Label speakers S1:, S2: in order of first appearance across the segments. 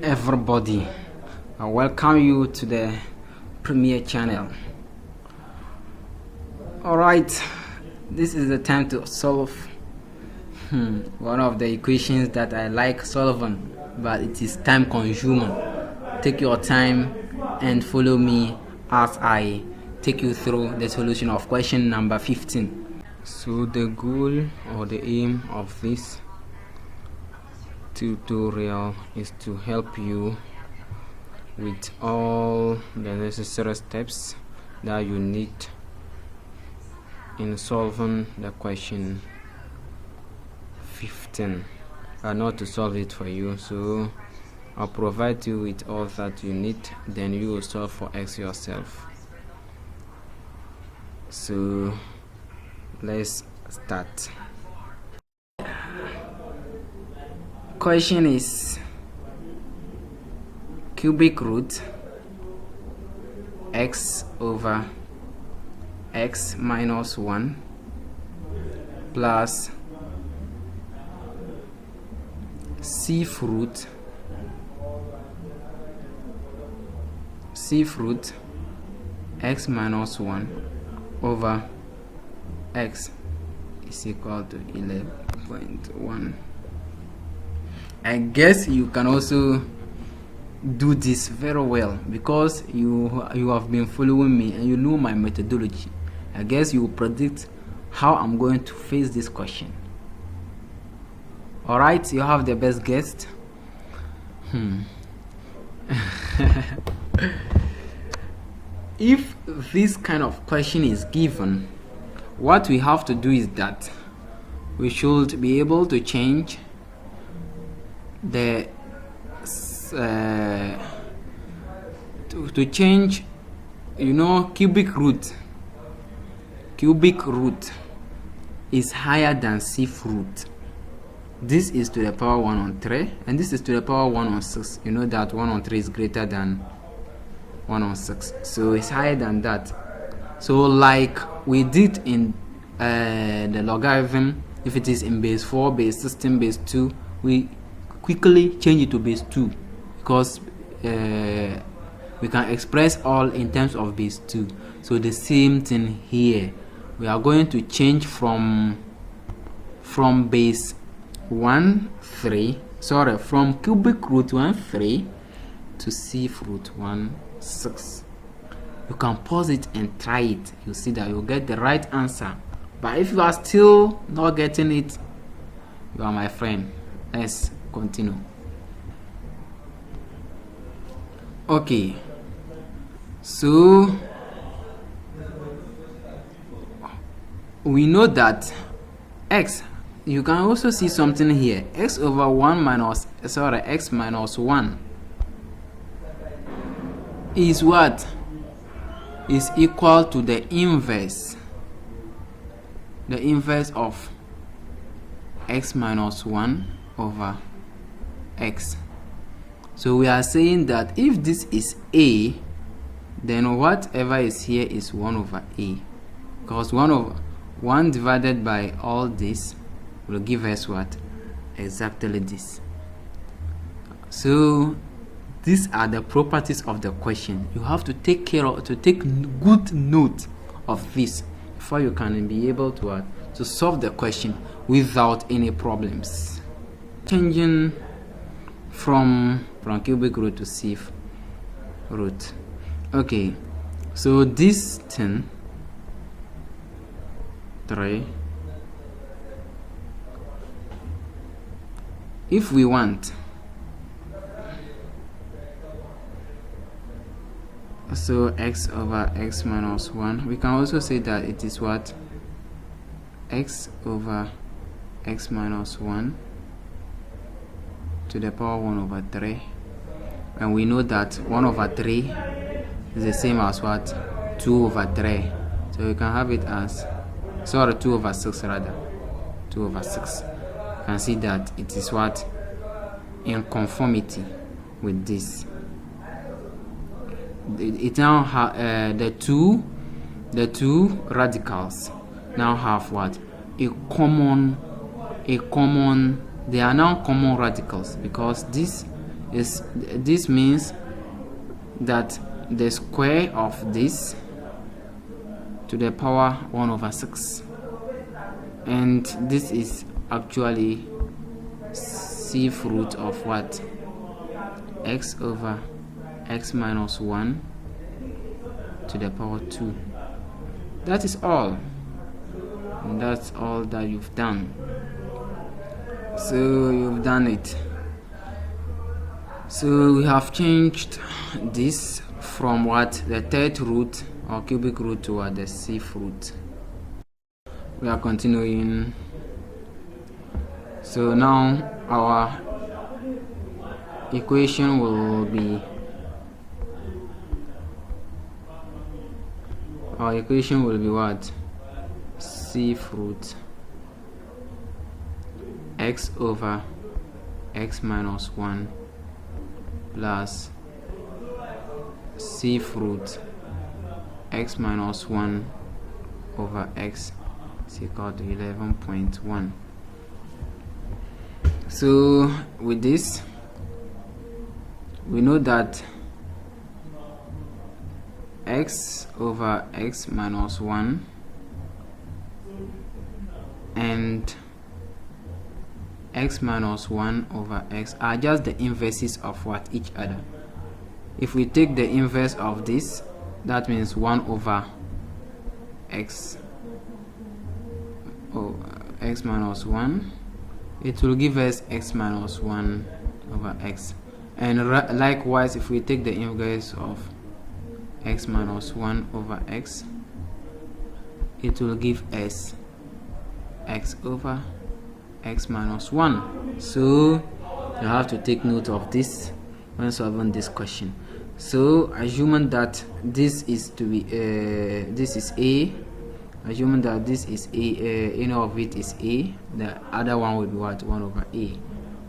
S1: everybody. I welcome you to the Premier channel. Alright, this is the time to solve one of the equations that I like solving, but it is time consuming. Take your time and follow me as I take you through the solution of question number 15. So the goal or the aim of this tutorial is to help you with all the necessary steps that you need in solving the question 15, but not to solve it for you. So I'll provide you with all that you need, then you will solve for X yourself. So let's start. Question is cubic root x over x minus 1 plus sieve root x minus 1 over x is equal to 11.1. I guess you can also do this very well because you have been following me and you know my methodology. I guess you will predict how I'm going to face this question. Alright, you have the best guess. If this kind of question is given, what we have to do is that we should be able to change the to change, cubic root is higher than sieve root. This is to the power 1 on 3 and this is to the power 1 on 6. You know that 1 on 3 is greater than 1 on 6, so it's higher than that. So like we did in the logarithm, if it is in base 4, base 16, base 2, we quickly change it to base 2 because we can express all in terms of base 2. So the same thing here, we are going to change from base 1 3 from cubic root 1 3 to sieve root 1 6. You can pause it and try it. You see that you'll get the right answer, but if you are still not getting it, you are my friend. Let's continue. Okay, so we know that x, you can also see something here, x over 1 minus x minus 1 is what is equal to the inverse of x minus 1 over x. So we are saying that if this is a, then whatever is here is 1 over a, because 1 divided by all this will give us what? Exactly this. So these are the properties of the question. You have to take good note of this before you can be able to solve the question without any problems. Changing from cubic root to sieve root. Okay, so this thing 3, if we want, so x over x minus 1, we can also say that it is what? X over x minus 1 to the power 1 over 3, and we know that 1 over 3 is the same as what? 2 over 3. So you can have it as 2 over 6 rather. 2 over 6. You can see that it is what? In conformity with this. It now have the two radicals now have what? A common, they are now common radicals, because this This means that the square of this to the power 1 over 6, and this is actually sieve root of what? X over x minus 1 to the power 2. That is all, and that's all that you've done. So you've done it. So we have changed this from what? The third root or cubic root to what? The sieve root. We are continuing. So now our equation will be what? Sieve root x over x minus 1 plus sieve root x minus 1 over x is equal to 11.1. So with this, we know that x over x minus 1 and x minus 1 over x are just the inverses of what? Each other. If we take the inverse of this, that means 1 over x x minus 1, it will give us x minus 1 over x. And likewise, if we take the inverse of x minus 1 over x, it will give us x over x minus 1. So you have to take note of this when solving this question. So assuming that this is to be this is a, assuming that this is a, any of it is a, the other one will be what? 1 over a.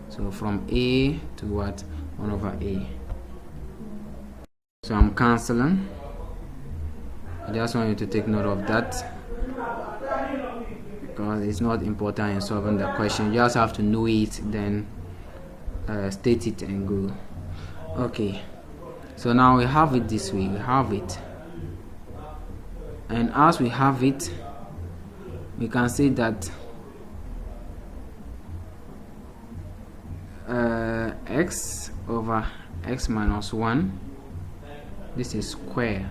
S1: So from a to what? 1 over a. So I'm cancelling. I just want you to take note of that, because it's not important in solving the question. You just have to know it, then state it and go. Okay, so now we have it this way. We have it, and as we have it, we can say that x over x minus 1, this is square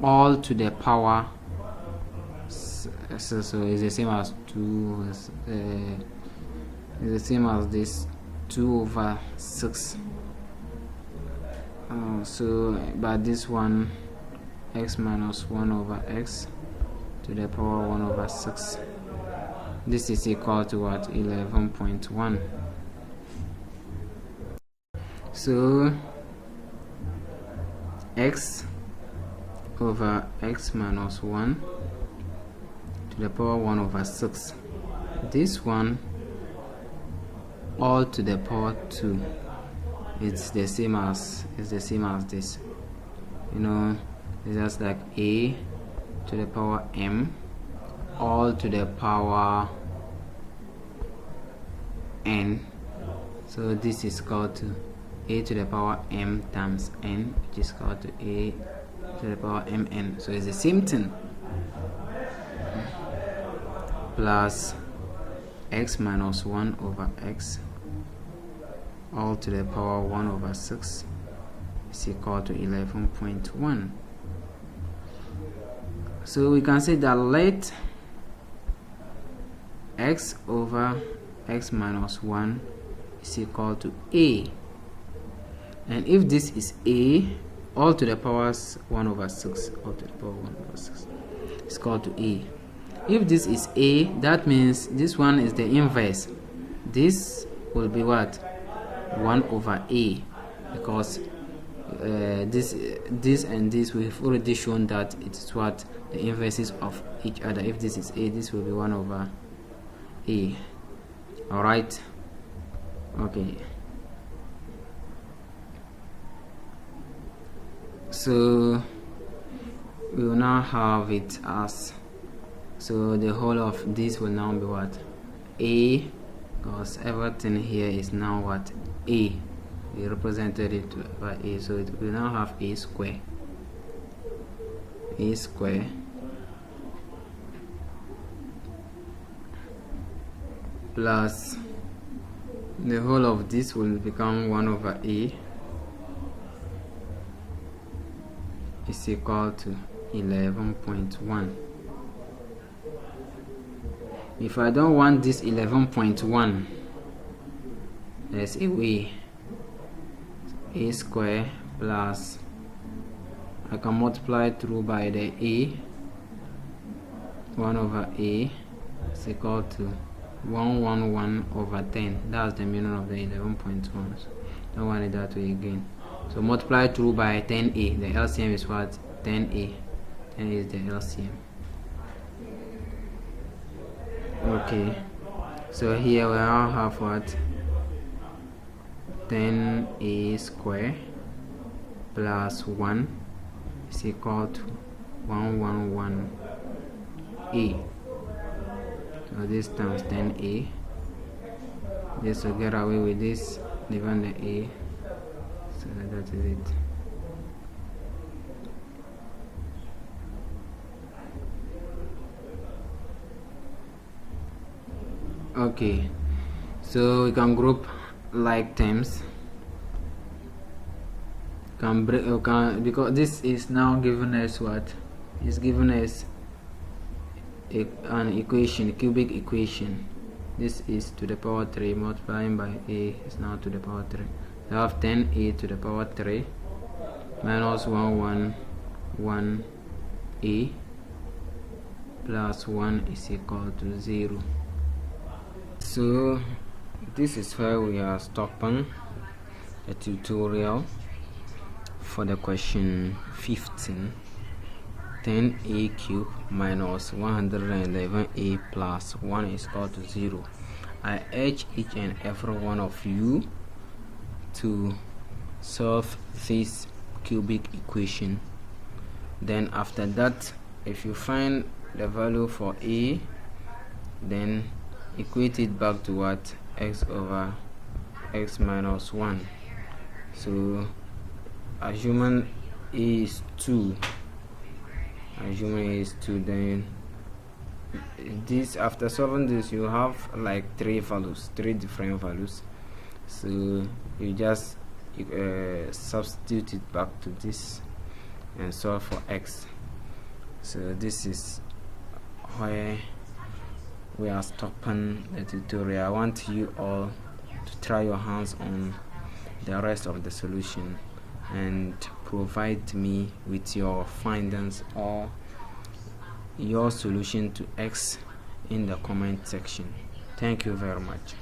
S1: all to the power, so it's the same as 2, it's the same as this 2 over 6. So but this one, x minus 1 over x to the power 1 over 6, this is equal to what? 11.1. So x over x minus 1 to the power 1 over 6, this one all to the power 2, it's the same as this, you know, it's just like a to the power m all to the power n. So this is equal to a to the power m times n, which is equal to a to the power mn. So it's the same thing, plus x minus 1 over x all to the power 1 over 6 is equal to 11.1. So we can say that let x over x minus 1 is equal to a, and if this is a, all to the powers 1 over 6, all to the power 1 over 6 is equal to a. If this is a, that means this one is the inverse. This will be what? 1 over a, because this and this, we've already shown that it is what? The inverses of each other. If this is a, this will be 1 over a. Alright, okay. So we will now have it as, so the whole of this will now be what? A because everything here is now what? A. We represented it by A, so we now have A square. A square plus the whole of this will become 1 over A is equal to 11.1. If I don't want this 11.1, there's a way. A square plus, I can multiply through by the A, 1 over A is equal to 111 over 10. That's the meaning of the 11.1. So don't want it that way again. So multiply through by 10A. The LCM is what? 10A. 10 is the LCM. Okay. So here we now have what? 10A square plus 1 is equal to 111A. So this times 10A. This will get away with this, dividing the A. So that is it. Okay, so we can group like terms. Because this is now given as what? It's given as an equation, a cubic equation. This is to the power 3 multiplying by A is now to the power 3. We have 10A to the power 3 minus 111A plus 1 is equal to 0. So this is where we are stopping the tutorial for the question 15. 10A cube minus 111A plus 1 is equal to 0. I urge each and every one of you to solve this cubic equation. Then after that, if you find the value for A, then equate it back to what? X over x minus 1. So assuming A is 2, then this, after solving this, you have like 3 different values. So you just substitute it back to this and solve for x. So this is where we are stopping the tutorial. I want you all to try your hands on the rest of the solution and provide me with your findings or your solution to x in the comment section. Thank you very much.